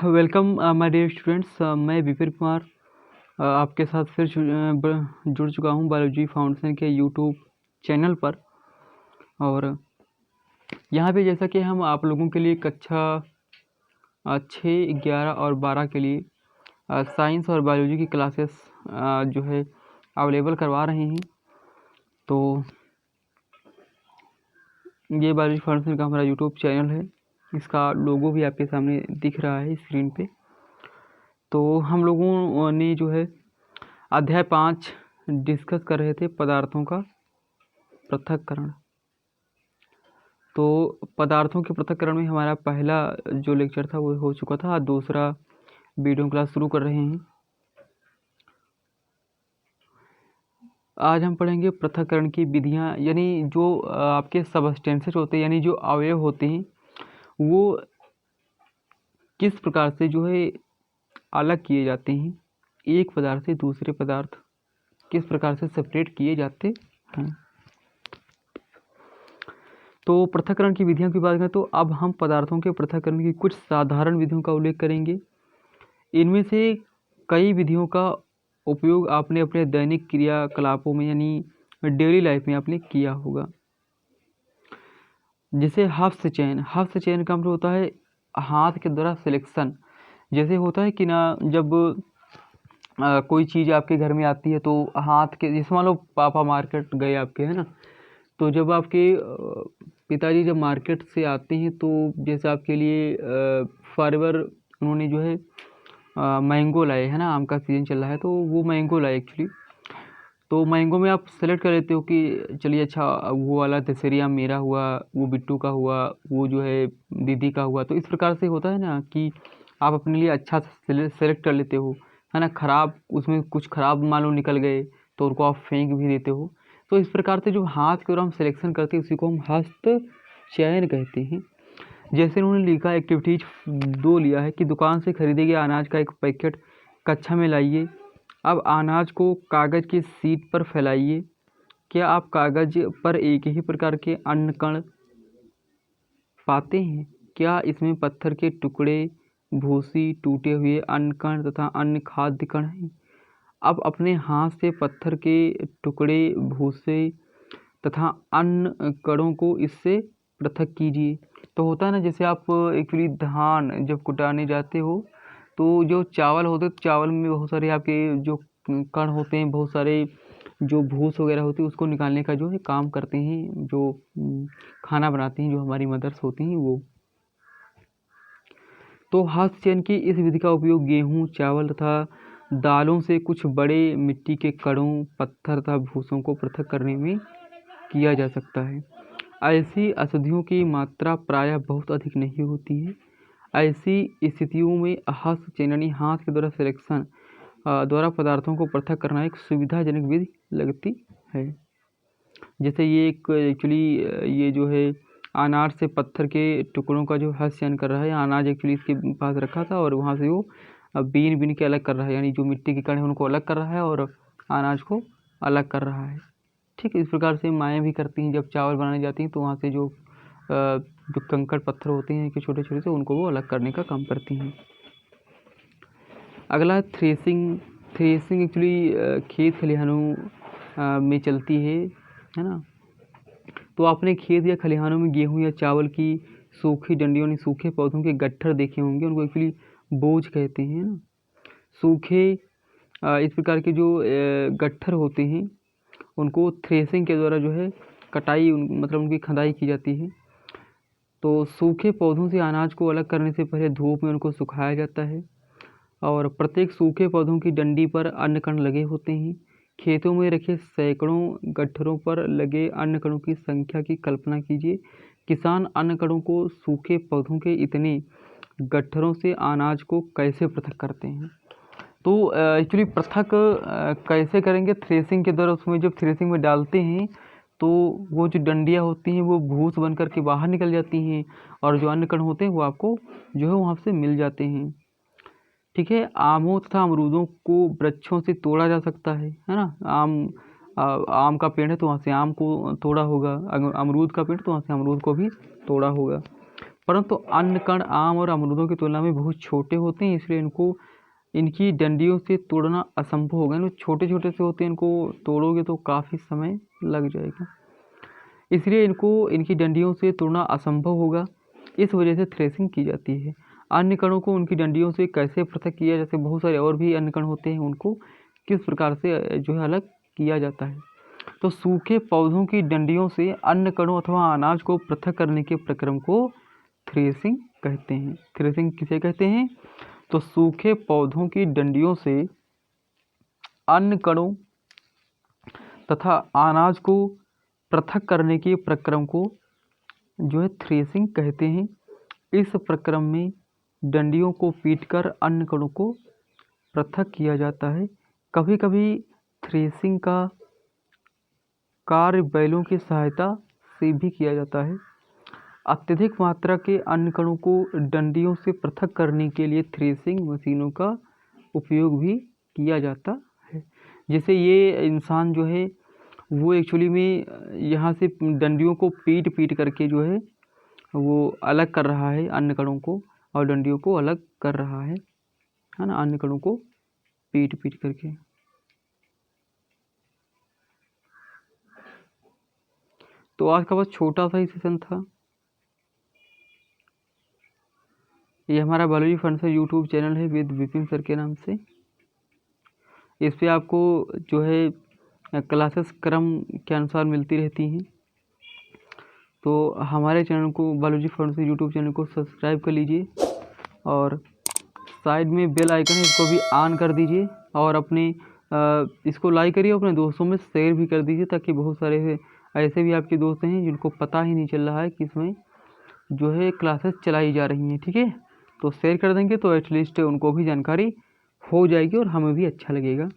Welcome my dear students. मैं विपिन कुमार आपके साथ फिर जुड़ चुका हूं बायोलॉजी फाउंडेशन के यूट्यूब चैनल पर। और यहां पे जैसा कि हम आप लोगों के लिए कक्षा 6, 11 और 12 के लिए साइंस और बायोलॉजी की क्लासेस जो है अवेलेबल करवा रहे हैं। तो ये बायोलॉजी फाउंडेशन का हमारा यूट्यूब चैनल है, इसका लोगो भी आपके सामने दिख रहा है स्क्रीन पे। तो हम लोगों ने जो है अध्याय 5 डिस्कस कर रहे थे, पदार्थों का पृथक्करण। तो पदार्थों के पृथक्करण में हमारा पहला जो लेक्चर था वो हो चुका था, दूसरा वीडियो क्लास शुरू कर रहे हैं। आज हम पढ़ेंगे पृथक्करण की विधियां, यानी जो आपके सबस्टेंसेस होते हैं, यानी जो अवयव होते हैं, वो किस प्रकार से जो है अलग किए जाते हैं, एक पदार्थ से दूसरे पदार्थ किस प्रकार से सेपरेट किए जाते हैं। तो पृथक्करण की विधियों की बात करें तो अब हम पदार्थों के पृथक्करण की कुछ साधारण विधियों का उल्लेख करेंगे। इनमें से कई विधियों का उपयोग आपने अपने दैनिक क्रियाकलापों में, यानी डेली लाइफ में आपने किया होगा। जैसे हस्त चयन का मतलब होता है हाथ के द्वारा सिलेक्शन। जैसे होता है कि ना, जब कोई चीज़ आपके घर में आती है तो हाथ के, जैसे मान लो पापा मार्केट गए आपके, है ना, तो जब आपके पिताजी जब मार्केट से आते हैं तो जैसे आपके लिए फॉरएवर उन्होंने जो है मैंगो लाए, है ना, आम का सीज़न चल रहा है तो वो मैंगो लाए एक्चुअली। तो मैंगो में आप सेलेक्ट कर लेते हो कि चलिए अच्छा वो वाला दशहरी आम मेरा हुआ, वो बिट्टू का हुआ, वो जो है दीदी का हुआ। तो इस प्रकार से होता है ना कि आप अपने लिए अच्छा सेलेक्ट कर लेते हो, है ना। ख़राब, उसमें कुछ ख़राब मान लो निकल गए तो उनको आप फेंक भी देते हो। तो इस प्रकार से जो हाथ के द्वारा हम सिलेक्शन करते हैं उसी को हम हस्त चयन कहते हैं। जैसे उन्होंने लिखा एक्टिविटीज 2 लिया है कि दुकान से खरीदे गए अनाज का एक पैकेट कक्षा में लाइए। अब अनाज को कागज़ की शीट पर फैलाइए। क्या आप कागज़ पर एक ही प्रकार के अन्न कण पाते हैं? क्या इसमें पत्थर के टुकड़े, भूसी, टूटे हुए अन्न कण तथा अन्य खाद्य कण हैं? अब अपने हाथ से पत्थर के टुकड़े, भूसे तथा अन्य कणों को इससे पृथक कीजिए। तो होता है ना, जैसे आप एक्चुअली धान जब कुटाने जाते हो तो जो चावल होते हैं, चावल में बहुत सारे आपके जो कण होते हैं, बहुत सारे जो भूस वगैरह होती है उसको निकालने का जो है काम करते हैं, जो खाना बनाती हैं जो हमारी मदर्स होती हैं वो। तो हस्त चयन की इस विधि का उपयोग गेहूँ, चावल तथा दालों से कुछ बड़े मिट्टी के कणों, पत्थर तथा भूसों को पृथक करने में किया जा सकता है। ऐसी अशुद्धियों की मात्रा प्रायः बहुत अधिक नहीं होती है। ऐसी स्थितियों में हस्त चयन यानी हाथ के द्वारा सिलेक्शन द्वारा पदार्थों को पृथक करना एक सुविधाजनक विधि लगती है। जैसे ये एक एक्चुअली ये जो है अनाज से पत्थर के टुकड़ों का जो हस्त चयन कर रहा है, अनाज एक्चुअली इसके पास रखा था और वहाँ से वो बीन के अलग कर रहा है, यानी जो मिट्टी के कण हैं उनको अलग कर रहा है और अनाज को अलग कर रहा है। ठीक है, इस प्रकार से माएँ भी करती हैं, जब चावल बनाने जाती हैं तो वहाँ से जो कंकड़ पत्थर होते हैं कि छोटे छोटे से, उनको वो अलग करने का काम करती हैं। अगला थ्रेसिंग एक्चुअली खेत खलिहानों में चलती है ना। तो आपने खेत या खलिहानों में गेहूँ या चावल की सूखी डंडियों यानी सूखे पौधों के गट्ठर देखे होंगे, उनको एक्चुअली बोझ कहते हैं ना। सूखे इस प्रकार के जो गट्ठर होते हैं उनको थ्रेसिंग के द्वारा जो है कटाई, मतलब उनकी खदाई की जाती है। तो सूखे पौधों से अनाज को अलग करने से पहले धूप में उनको सुखाया जाता है और प्रत्येक सूखे पौधों की डंडी पर अन्न कण लगे होते हैं। खेतों में रखे सैकड़ों गट्ठरों पर लगे अन्न कणों की संख्या की कल्पना कीजिए। किसान अन्न कणों को सूखे पौधों के इतने गट्ठरों से अनाज को कैसे पृथक करते हैं? तो एक्चुअली पृथक कैसे करेंगे? थ्रेसिंग के द्वारा। उसमें जब थ्रेसिंग में डालते हैं तो वो जो डंडियाँ होती हैं वो भूस बन कर के बाहर निकल जाती हैं और जो अन्न कण होते हैं वो आपको जो है वहाँ से मिल जाते हैं। ठीक है, आमों तथा अमरूदों को वृक्षों से तोड़ा जा सकता है ना। आम का पेड़ है तो वहाँ से आम को तोड़ा होगा, अमरूद का पेड़ तो वहाँ से अमरूद को भी तोड़ा होगा। परंतु अन्य कण आम और अमरूदों की तुलना में बहुत छोटे होते हैं, इसलिए इनको इनकी डंडियों से तोड़ना असंभव होगा। इनको छोटे छोटे से होते हैं, इनको तोड़ोगे तो काफ़ी समय लग जाएगा, इसलिए इनको इनकी डंडियों से तोड़ना असंभव होगा। इस वजह से थ्रेसिंग की जाती है। अन्य कणों को उनकी डंडियों से कैसे पृथक किया, जैसे बहुत सारे और भी अन्य कण होते हैं, उनको किस प्रकार से जो है अलग किया जाता है। तो सूखे पौधों की डंडियों से अन्य कणों अथवा अनाज को पृथक करने के प्रक्रम को थ्रेसिंग कहते हैं। थ्रेसिंग किसे कहते हैं? तो सूखे पौधों की डंडियों से अन्य कणों तथा अनाज को पृथक करने के प्रक्रम को जो है थ्रेसिंग कहते हैं। इस प्रक्रम में डंडियों को पीटकर अन्य कणों को पृथक किया जाता है। कभी कभी थ्रेसिंग का कार्य बैलों की सहायता से भी किया जाता है। अत्यधिक मात्रा के अन्य कणों को डंडियों से पृथक करने के लिए थ्रेसिंग मशीनों का उपयोग भी किया जाता है। जैसे ये इंसान जो है वो एक्चुअली में यहाँ से डंडियों को पीट करके जो है वो अलग कर रहा है अन्य कणों को, और डंडियों को अलग कर रहा है ना, अन्य कणों को पीट करके। तो आज का बस छोटा सा ही सेशन था। ये हमारा biology fun sir YouTube channel है विद विपिन सर के नाम से। इस पे आपको जो है क्लासेस क्रम के अनुसार मिलती रहती हैं। तो हमारे चैनल को biology fun sir YouTube channel को सब्सक्राइब कर लीजिए, और साइड में बेल आइकन है, इसको भी ऑन कर दीजिए, और अपने इसको लाइक करिए, अपने दोस्तों में शेयर भी कर दीजिए, ताकि बहुत सारे ऐसे भी आपके दोस्त हैं जिनको पता ही नहीं चल रहा है कि इसमें जो है क्लासेस चलाई जा रही हैं। ठीक है, तो शेयर कर देंगे तो एटलीस्ट उनको भी जानकारी हो जाएगी और हमें भी अच्छा लगेगा।